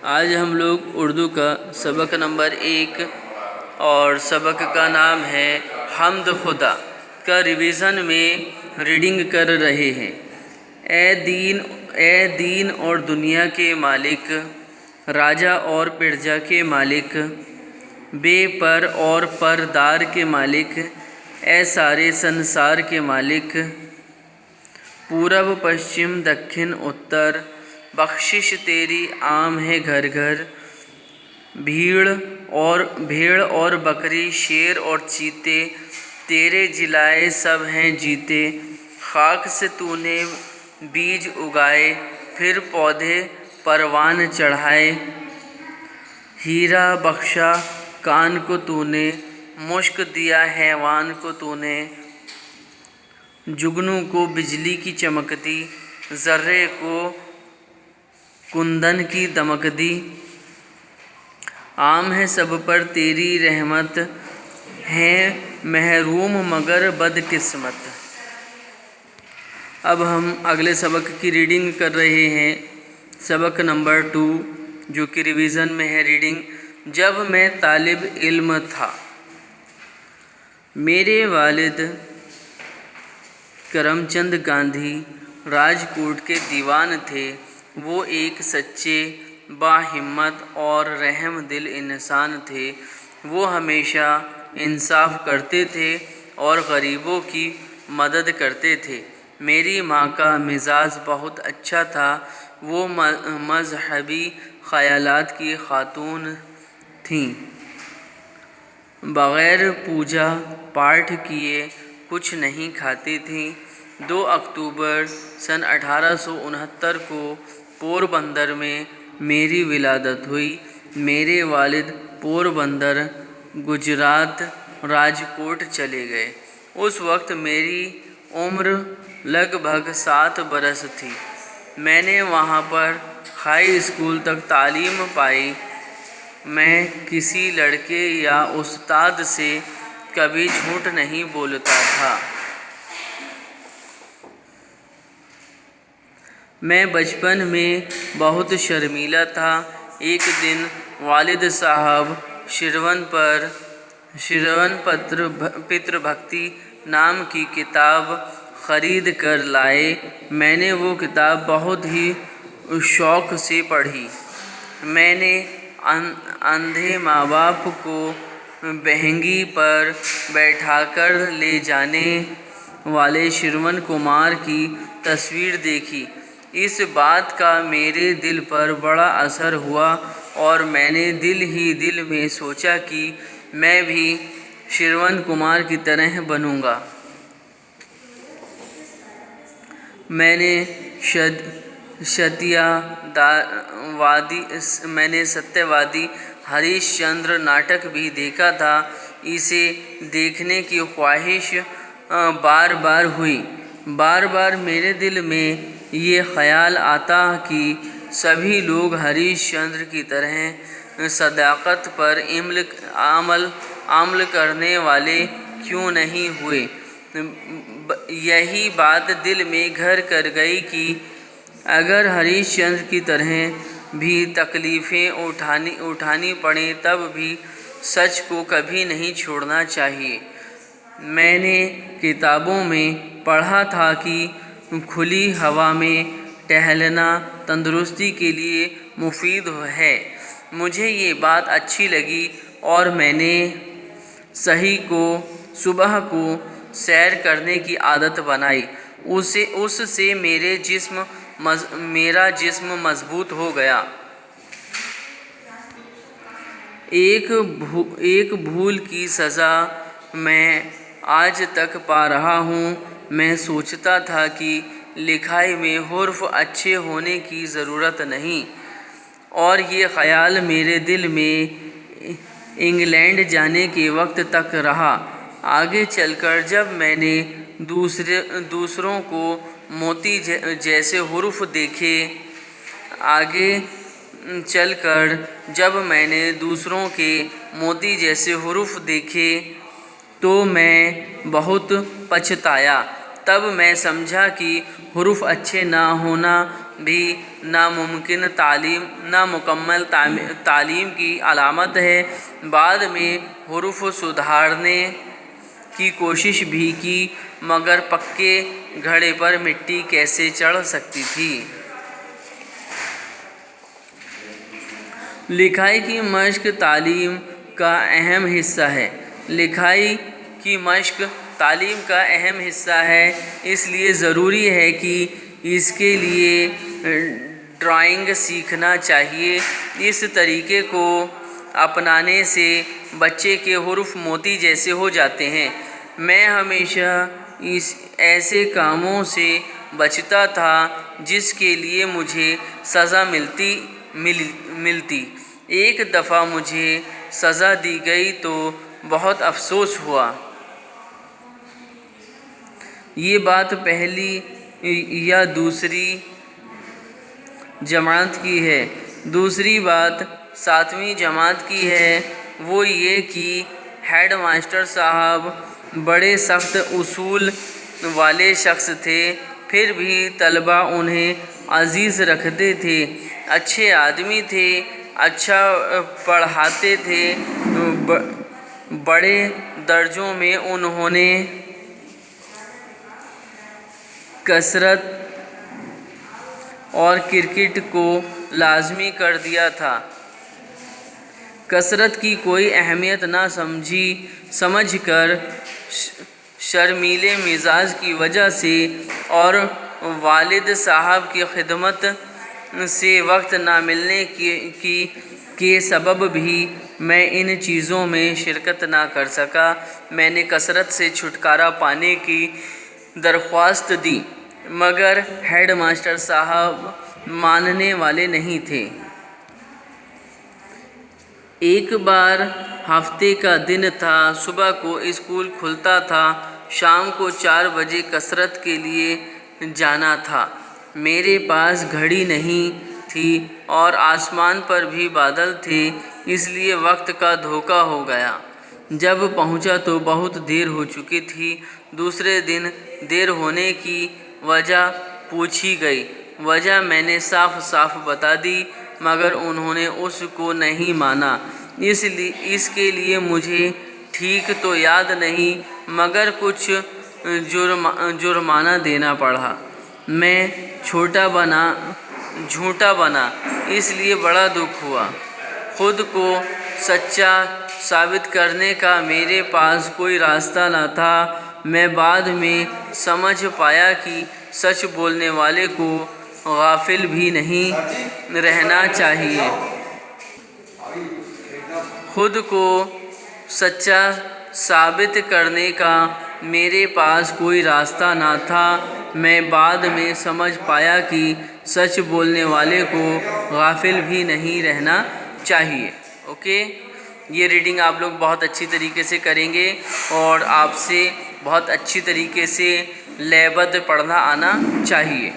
آج ہم لوگ اردو کا سبق نمبر 1 اور سبق کا نام ہے حمد خدا کا ریویژن میں ریڈنگ کر رہے ہیں۔ اے دین اور دنیا کے مالک، راجا اور پرجا کے مالک، بے پر اور پردار کے مالک، اے سارے سنسار کے مالک، پورب پشچم دکھن اتر، بخشش تیری عام ہے گھر گھر، بھیڑ اور بکری، شیر اور چیتے، تیرے جلائے سب ہیں جیتے۔ خاک سے تو نے بیج اگائے، پھر پودے پروان چڑھائے، ہیرا بخشا کان کو تو نے، مشک دیا حیوان کو تو نے، جگنو کو بجلی کی چمک دی، ذرے کو کندن کی دمک دی۔ عام ہے سب پر تیری رحمت، ہیں محروم مگر بدقسمت۔ اب ہم اگلے سبق کی ریڈنگ کر رہے ہیں، سبق نمبر 2 جو کہ ریویژن میں ہے ریڈنگ۔ جب میں طالب علم تھا، میرے والد کرم چند گاندھی راجکوٹ کے دیوان تھے۔ وہ ایک سچے، باہمت اور رحم دل انسان تھے۔ وہ ہمیشہ انصاف کرتے تھے اور غریبوں کی مدد کرتے تھے۔ میری ماں کا مزاج بہت اچھا تھا۔ وہ مذہبی خیالات کی خاتون تھیں، بغیر پوجا پاٹھ کیے کچھ نہیں کھاتی تھیں۔ 2 اکتوبر سن 1869 کو پوربندر میں میری ولادت ہوئی۔ میرے والد پوربندر، گجرات راجکوٹ چلے گئے۔ اس وقت میری عمر لگ بھگ 7 برس تھی۔ میں نے وہاں پر ہائی اسکول تک تعلیم پائی۔ میں کسی لڑکے یا استاد سے کبھی جھوٹ نہیں بولتا تھا۔ میں بچپن میں بہت شرمیلا تھا۔ ایک دن والد صاحب شرون پتر بھکتی نام کی کتاب خرید کر لائے۔ میں نے وہ کتاب بہت ہی شوق سے پڑھی۔ میں نے اندھے ماں باپ کو بہنگی پر بیٹھا کر لے جانے والے شرون کمار کی تصویر دیکھی۔ اس بات کا میرے دل پر بڑا اثر ہوا اور میں نے دل ہی دل میں سوچا کہ میں بھی شرون کمار کی طرح بنوں گا۔ میں نے ستیہ وادی ہریش چندر ناٹک بھی دیکھا تھا۔ اسے دیکھنے کی خواہش بار بار ہوئی۔ بار بار میرے دل میں یہ خیال آتا کہ سبھی لوگ ہریش چندر کی طرح صداقت پر عمل کرنے والے کیوں نہیں ہوئے۔ یہی بات دل میں گھر کر گئی کہ اگر ہریش چندر کی طرح بھی تکلیفیں اٹھانی پڑیں تب بھی سچ کو کبھی نہیں چھوڑنا چاہیے۔ میں نے کتابوں میں پڑھا تھا کہ کھلی ہوا میں ٹہلنا تندرستی کے لیے مفید ہے۔ مجھے یہ بات اچھی لگی اور میں نے صبح کو سیر کرنے کی عادت بنائی۔ اس سے میرا جسم مضبوط ہو گیا۔ ایک بھول کی سزا میں آج تک پا رہا ہوں۔ میں سوچتا تھا کہ لکھائی میں حروف اچھے ہونے کی ضرورت نہیں، اور یہ خیال میرے دل میں انگلینڈ جانے کے وقت تک رہا۔ آگے چل کر جب میں نے دوسروں کو موتی جیسے حروف دیکھے آگے چل کر جب میں نے دوسروں کے موتی جیسے حروف دیکھے تو میں بہت پچھتایا۔ تب میں سمجھا کہ حروف اچھے نہ ہونا بھی نامکمل تعلیم کی علامت ہے۔ بعد میں حروف سدھارنے کی کوشش بھی کی، مگر پکے گھڑے پر مٹی کیسے چڑھ سکتی تھی۔ لکھائی کی مشق تعلیم کا اہم حصہ ہے۔ لکھائی کی مشق تعلیم کا اہم حصہ ہے، اس لیے ضروری ہے کہ اس کے لیے ڈرائنگ سیکھنا چاہیے۔ اس طریقے کو اپنانے سے بچے کے حروف موتی جیسے ہو جاتے ہیں۔ میں ہمیشہ ایسے کاموں سے بچتا تھا جس کے لیے مجھے سزا ملتی۔ ایک دفعہ مجھے سزا دی گئی تو بہت افسوس ہوا۔ یہ بات پہلی یا دوسری جماعت کی ہے۔ دوسری بات 7ویں جماعت کی ہے۔ وہ یہ کہ ہیڈ ماسٹر صاحب بڑے سخت اصول والے شخص تھے، پھر بھی طلباء انہیں عزیز رکھتے تھے۔ اچھے آدمی تھے، اچھا پڑھاتے تھے۔ بڑے درجوں میں انہوں نے کسرت اور کرکٹ کو لازمی کر دیا تھا۔ کسرت کی کوئی اہمیت نہ سمجھ کر شرمیلے مزاج کی وجہ سے اور والد صاحب کی خدمت سے وقت نہ ملنے کے سبب بھی میں ان چیزوں میں شرکت نہ کر سکا۔ میں نے کسرت سے چھٹکارا پانے کی درخواست دی، مگر ہیڈ ماسٹر صاحب ماننے والے نہیں تھے۔ ایک بار ہفتے کا دن تھا، صبح کو اسکول کھلتا تھا، شام کو 4 بجے کسرت کے لیے جانا تھا۔ میرے پاس گھڑی نہیں تھی اور آسمان پر بھی بادل تھے، اس لیے وقت کا دھوکہ ہو گیا۔ جب پہنچا تو بہت دیر ہو چکی تھی۔ دوسرے دن دیر ہونے کی وجہ پوچھی گئی۔ وجہ میں نے صاف بتا دی، مگر انہوں نے اس کو نہیں مانا۔ اس کے لیے مجھے ٹھیک تو یاد نہیں، مگر کچھ جرمانہ دینا پڑا۔ میں جھوٹا بنا، اس لیے بڑا دکھ ہوا۔ خود کو سچا ثابت کرنے کا میرے پاس کوئی راستہ نہ تھا۔ میں بعد میں سمجھ پایا کہ سچ بولنے والے کو غافل بھی نہیں رہنا چاہیے۔ خود کو سچا ثابت کرنے کا میرے پاس کوئی راستہ نہ تھا۔ میں بعد میں سمجھ پایا کہ سچ بولنے والے کو غافل بھی نہیں رہنا چاہیے۔ اوکے، یہ ریڈنگ آپ لوگ بہت اچھی طریقے سے کریں گے اور آپ سے بہت اچھی طریقے سے لے بد پڑھنا آنا چاہیے۔